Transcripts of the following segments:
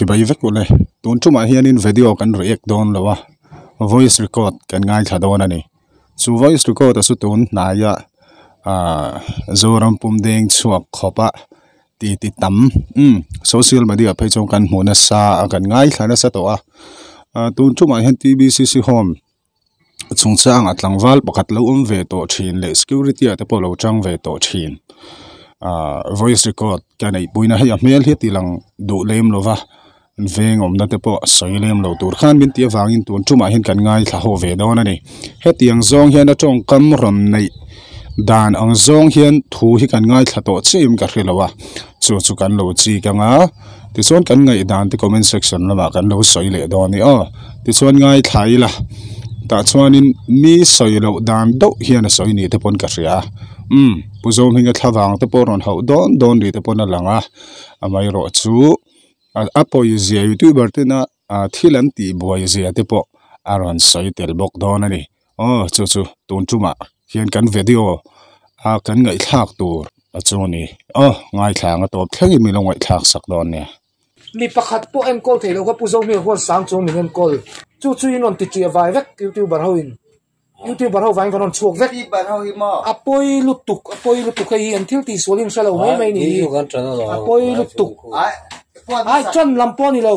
si bai vek ule tun chuma hianin video kan react don lawa voice record kan ngai thla don ani chu voice record asu tun naya zoram pum deng chuak khopa ti tam social media page chong kan hmuna sa kan ngai thla sa to a tun chuma hian TBCC home chung chang atlangwal pakhat lo ve to thin le security ate polo chang ve to thin voice record kan ei puina hay amel hi tilang du lem lova veng omna te po soilem lo tur khan bin tia wangin tun chuma hin kan ngai thla ho ve don ani he tiang zong hian a tong kam rom nei dan ang zong hian thu hi kan ngai thla to chim ka hrilowa chu kan lo chi kanga ti son kan ngai dan te comment section lama kan lo soile don ni ti son ngai thlai la ta chuanin mi soilo dan do hian a soi ni te pon ka hria puzom hinga thlawang te poron ho don ri te pon alanga amai ro chu apoi zia youtuber te na thilan ti boy zia te po aron soi tel bok don ani chu tun chuma hian kan video kan ngai thak tur achuni ngai thlang a top thleng mi lo ngai thak sak don ne mi pakhat po en kol thelo ka puzom mi hol sang chung mi en kol chu inon ti chi vai vek youtuber hoin YouTuber ho vain kanon chuak vek apoi lutuk kai until ti solin salo mai ni apoi lutuk ai chan lampo ni lo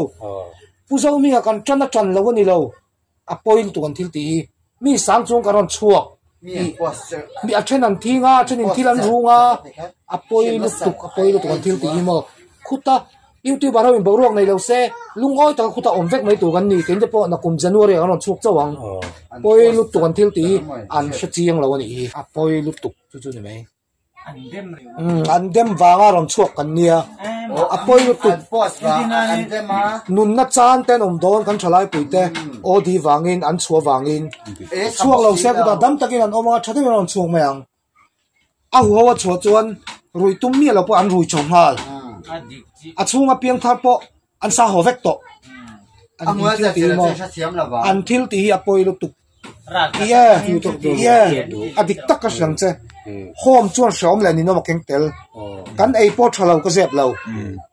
puzo mi kan chan lo ni lo apoi lutuk until ti mi sang chung kanon chuak mi achen an thinga chen in thilan runga apoi lutuk until ti mo khuta YouTuber ho in borok nei lo se lungoi ta khuta omvek mai tu kan ni ken de po na kum January kanon chuak chawang apoi lutuk until ti an chiang lo ni apoi lutuk chu ni mai andem wanga ron chuak kan nia apoi lutuk nun na chan ten don kan thalai puite odi wangin an chua wangin chuak lo se ka dam takin an oma thade ron chuak mayang a huwa chua chuan rui tum mi lo po an rui chom hal a chunga piang thar po an sa ho vek to an thil ti apoi lutuk adik tak ka sang che hom chuan shom le ni no makeng tel kan ei po thalo ka zep lo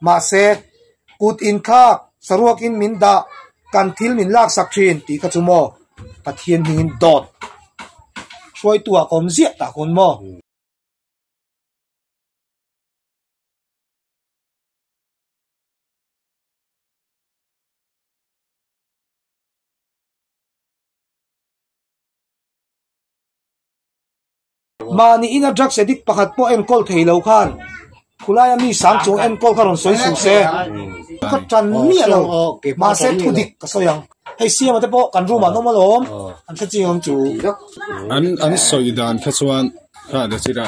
ma se kut in kha saruak in min da kan thil min lak sak thin ti ka chumo pathian hingin dot shoi tua kom zia ta kon mo mani ina drugs addict pakhat po en kol theilo khan khulaya mi sang chung en kol kharon soi su se ka chan mi lo ma se thudik ka soyang hei siam ate po kan ruma no malom an kha chingom chu an soidan kha chuan kha da chira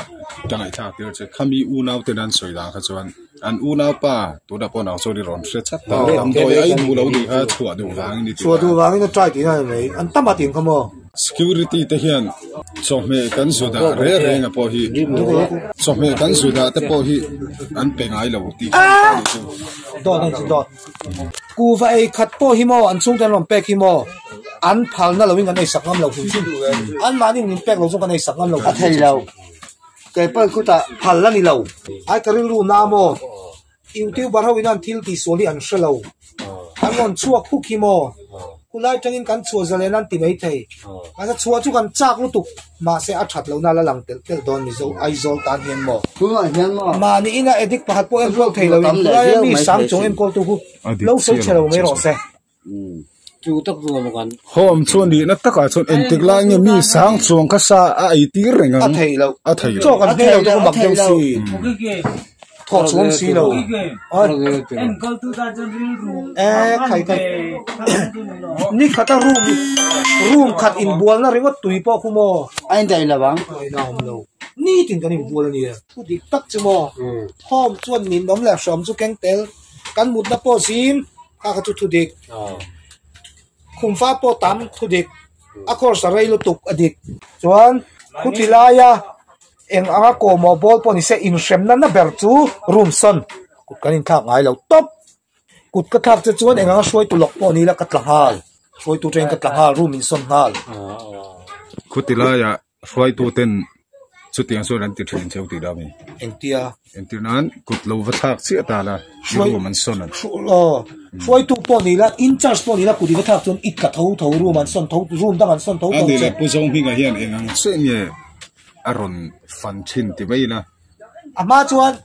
tangai tha tir che khami u naw te dan soidan kha chuan an u naw pa tu da po naw so ri ron hre chat ta dam doi ai du lo di a chua du wang ni chua du wang ni try ti na mai an tama ting khamo security te hian chome kan suda re nga po hi chome kan suda te po hi an pengai lo ti dot ku vai khat po hi mo an chung tan lom pek hi mo an phalna lo wing an ei sakam lo hu an mani nin pek lo chung kan ei sakam lo a thei lo ke pa ku ta phalna ni lo ai karin ru na mo YouTuber ho winan thil ti soli an shelo an mon chuak khu ki mo kulai tangin kan chua zalenan ti mai thei ka chua chu kan chak lu tuk ma se a that lo na la lang tel don mi zo ai zol tan hian mo ma ni ina edik pakhat po en rol thei lo in kulai mi sang chung en kol tu hu lo so chelo mai ro se chu tak ru lo kan hom chuan ni na taka chuan entik lai nge mi sang chung ka sa a ai ti renga a thei lo cho kan thei lo to mak deu si thọ xuống xí đâu em câu tu ta cho riêng khai khai ní khát ta room khát in buồn na ringot tui po kumo anh đây là bang nào lâu ní tin cái in buồn này thu đi tắc chứ mo hôm chuan min đom lẹ sớm chu keng tel kan mut na po sim ka chu thu dik khum fa po tam thu dik akor sarai lu tuk adik chuan khu tilaya eng anga ko mo bol po ni se in shem na ber chu room son kut kanin thak ngai lo top kut ka thak chu chuan eng anga shoi tu lok po ni la katlang hal shoi tu train katlang hal room in son hal khutilaya shoi tu ten chút tiếng số lần tiệt truyền theo tỷ đó mình em tia nan cụt lâu vật thạc xịa ta là rồi mình son à phơi tu po ni la in charge po ni la cụt vật thạc chun ít cả thấu thấu rồi mình son thấu room đang son thấu anh đi là bố dòng mình hiện em ăn sẽ nhẹ aron fan chin thì bây na ama chuan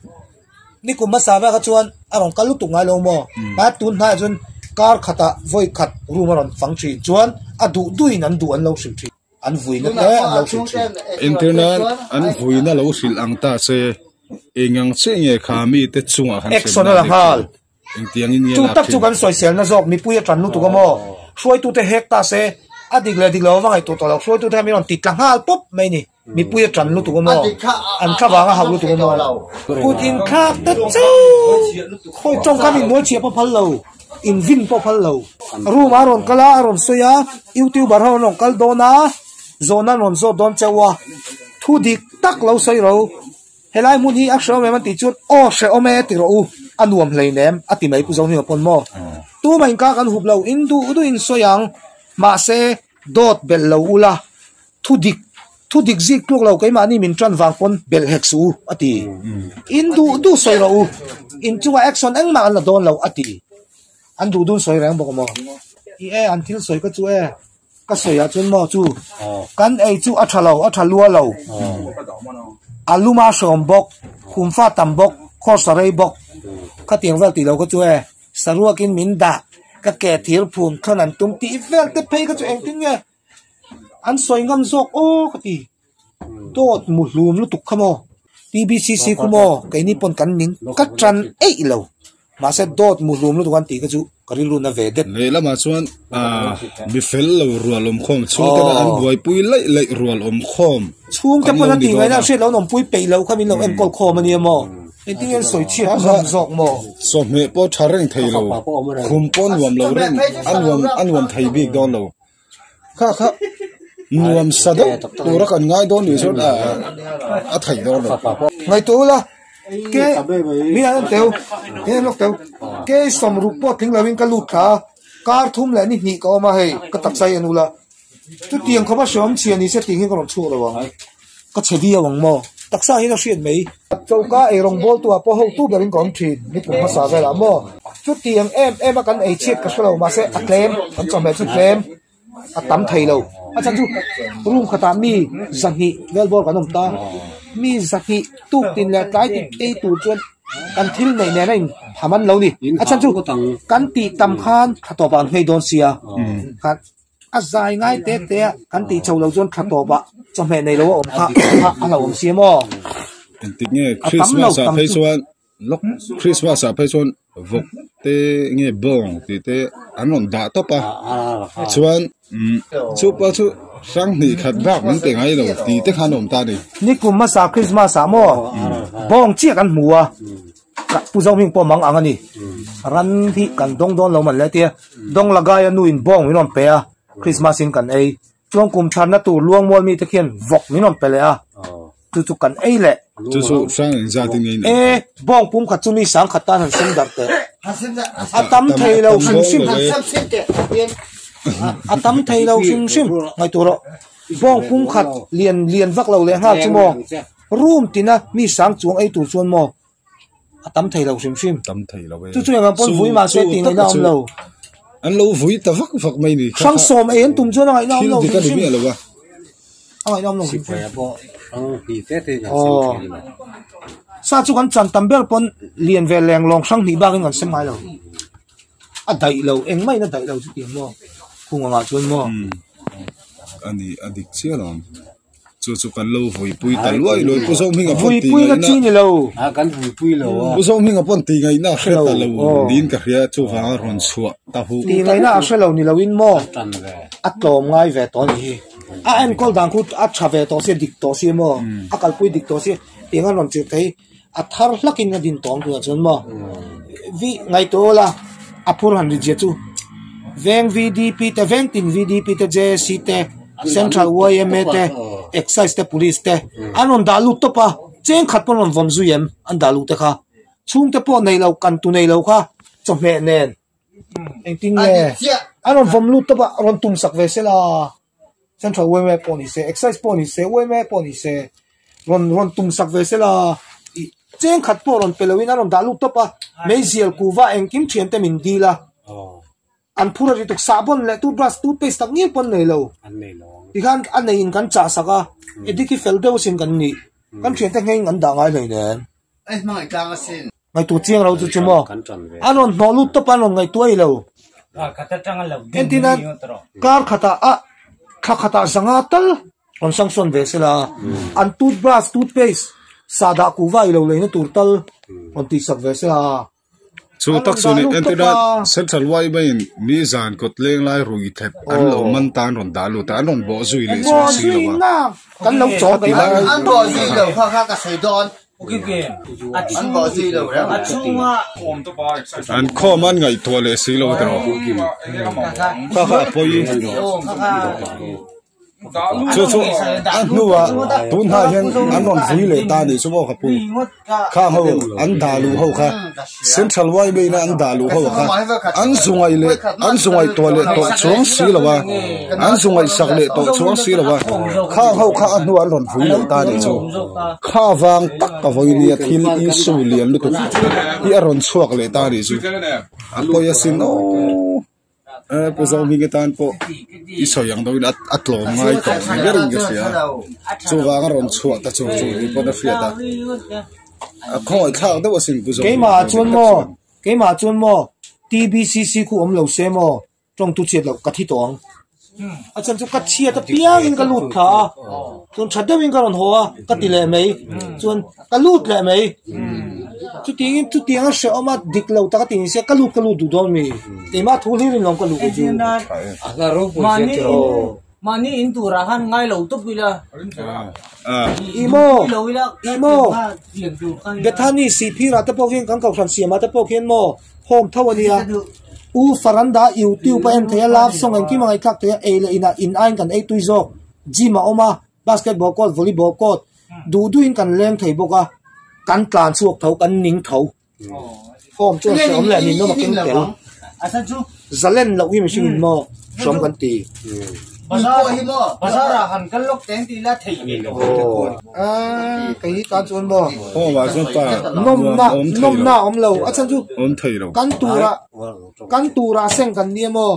ni kum ma sa ba ka chuan aron kalu tu ngai lo mo ba tun ha chun car khata voi khat room aron function chuan adu duin an du an lo sil thi an vui na an lo sil thi internet an vui na lo sil ang ta se engang che nge khami te chunga han exonal hal tiang in chu tak chu kan soi sel na jok mi pui tran nu tu ka mo soi tu te hekta se adik le dik lo wa ngai to to lo soi tu te mi ron tit lang hal pop mai ni mi pui tran lu tu ka mo an kha wa nga ha lu tu ka mo put in kha ta chu khoi chong ka mi mo chia pa phal lo in vin pa phal lo ru ma ron kala ron soya youtube bar ho non kal dona zona non zo don chawa thu dik tak lo soi ro helai mun hi aksho me man ti chut o she o me ti ro u anuam hlei nem ati mai pu zong hi pon mo tu mai ka kan hup lo in du in soyang ma se dot bel lo ula thu dik zik tluk lo kai ma ni min tran wang pon bel heksu ati in du soi ro u in chuwa action ang ma an don lo ati an du dun soi rang bok mo i e an thil soi ka chu e ka soi a chun mo chu kan ei chu a thalua lo aluma som bok khumfa tam bok khor sarai bok ka tiang vel ti lo ka chu e saruakin min da ka ke thir phum thon an tum ti vel te phei ka chu eng ting e an soi ngam zok o ka ti dot mu hlum lu tuk khamo TBCC kumo kai ni pon kan ning ka tran ei lo ma se dot mu hlum lu tukan ti ka chu karilu na ve det le lama chuan mi fel lo rualom khom chung te an buai pui lai rualom khom chung te pon ti ngai na se lo nom pui pe lo khamin lo em kol khom ani mo en ting en soi chi ha zok mo so me po thareng thei lo khum pon wam lo ren anwam thei big don lo kha nuam sada tura kan ngai don ni so a thei don lo ngai tu la ke mi an teu ke lok teu ke som ru po thing lawin ka lut kha kar thum le ni ko ma he ka tak sai anula tu tiang khoma som chian ni se ting hi ko chu lo wa ka chedi awang mo tak sa hi na sian mei chauka e rong bol tu apo ho tu berin kom thin ni kum ma sa ve la mo tu tiang em kan e chet ka shlo ma se atlem kan chom me chu tlem a tam thei lo a chan chu room khata mi zangi vel bor kanom ta mi zangi tu tin la tai ti e tu chon kan thil nei ne nei haman lo ni a chan chu kan ti tam khan khato ban hei don sia kan a zai ngai te kan ti chou lo chon khato ba chom me nei lo om kha a lo om sia mo tik nge Christmas a phei chuan lok Christmas a phei chuan vok te nge bong ti te anon da to pa chuan chu pa chu sang ni khat bak min te ngai lo ti te khanom ta ni kum ma sa Christmas a mo bong chi kan muwa ka pu zo ming po mang angani ran thi kan dong don lo man le tia dong lagai anu in bong mi non pe a Christmas in kan ei chong kum than na tu luang mol mi te khian vok mi non pe le a tu kan ei le chu sang za ti ngai e bong pum khat chu mi sang khat ta han sem dar te atam thei lo sim atam thei lo sim ngai tu ro bong pum khat lian vak lo le ha chu mo room tina mi sang chuang ei tu chuan mo atam thei lo sim tam thei lo chu yang pon vui ma se ting na om lo an lo vui ta vak mai ni sang som e en tum chuan ngai na om lo ka ni lo wa ngai na om lo sim sa chu kan chan tambel pon lian ve leng long sang ni ba ngan sem mai lo a dai lo eng mai na dai lo chu tiang mo khung nga chuan mo ani adik chia lo chu kan lo voi pui ta loi pu so mi nga voi pui nga chi ni lo kan voi pui lo pu so mi nga pon ti ngai na khre ta lo din ka khria chu wa ron chua ta hu ti ngai na a lo ni lo in mo a tlom ngai ve to ni a en kol dang khut a chave to se dik to se mo a kal pui dik to se tinga ron che thei a thar hlakin na din tong tu chon mo vi ngai to la a phur han ri je chu veng VDP te veng tin VDP te JC te Central YMA te Excise te Police te anon dalu to pa cheng khat pon on vom zuyem an dalu te kha chung te po nei lo kan tu nei lo kha chom me nen eng tin ne anon vom lu to pa ron tum sak ve se la Central YMA po ni se Excise po ni se YMA po ni se ron tum sak ve se la cheng khat po ron pelawin aron dalu topa meizial kuwa engkim thian te min di la an phura ri tuk sabon le tu brush tu paste tak ngil pon nei lo ti khan an nei in kan cha saka ediki fel deu sin kan ni kan thian te ngei an da ngai nei nen ai mai tang asin ngai tu chiang ro chu chumo anon no lu topa non ngai tuai lo khata tang lo entina kar khata a khata zanga tal on sang son ve se la an toothbrush toothpaste sada kuwa ilo le na turtal on ti sak ve se la chu tak su ni entina central wai bain mi zan kot leng lai rui thep an lo man tan ron dalu ta ron bo zui le chu si lo wa kan lo cho ti la an bo zui lo kha ka sai don okay an bo zui lo ra achunga an kho man ngai to le si lo tro kha poi chu an nuwa tun ha hian an ron vui le ta ni chu bo kha pu kha ho an dalu ho kha central wai be na an dalu ho kha an zungai to le to chuang si lo wa an zungai sak le to chuang si lo wa kha ho kha an nuwa ron vui le ta ni chu kha wang tak ka voi ni thil i su lian lu tu i aron chuak le ta ni chu an po ya sin o po zo mi ge tan po i so yang do at lo ngai to ni ring ge sia chu wa nga ron chua ta chu i po na fia ta a khoi khang da wa sin pu zo ke ma chun mo TBCC Chu awmlo se mo trong tu chet lo ka thi tong a chan chu ka chia ta piang in ka lut tha chun chadem in ka ron ho ka ti le mei chun ka lut le mei chu ting a she oma dik lo ta ka tin se ka lut du don mi te ma thu rin long ka lu ju agaro mani in tu rahan ngai lo to pila imo bethani cp ra ta pokin kan ka khan siama ta pokin mo home thawania u faranda youtube pa en thaya love song an ki mangai thak te e le ina in ain kan e tuizo gym oma basketball court volleyball court du in kan leng thei boka kan tlan chuak thau kan ning thau home chu som le ni no ma king tel asa chu zalen lo wi machine mo som kan ti basara han kan lok teng ti la thei ni lo cái kan chun mo ho wa zo pa nom na awmlo achan chu om thei lo kan tura seng kan ni mo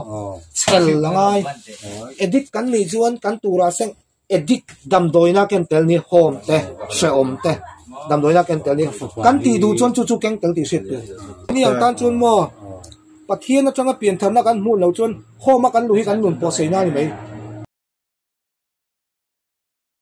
chel langai edit kan ni chuan kan tura seng edit dam doina ken tel ni home te she om te dam doina ken tel ni kan ti du chon chu keng tel ti set ni ang tan chun mo pathian atanga pian than na kan mu lo chun homa kan lui kan nun po sei na ni mai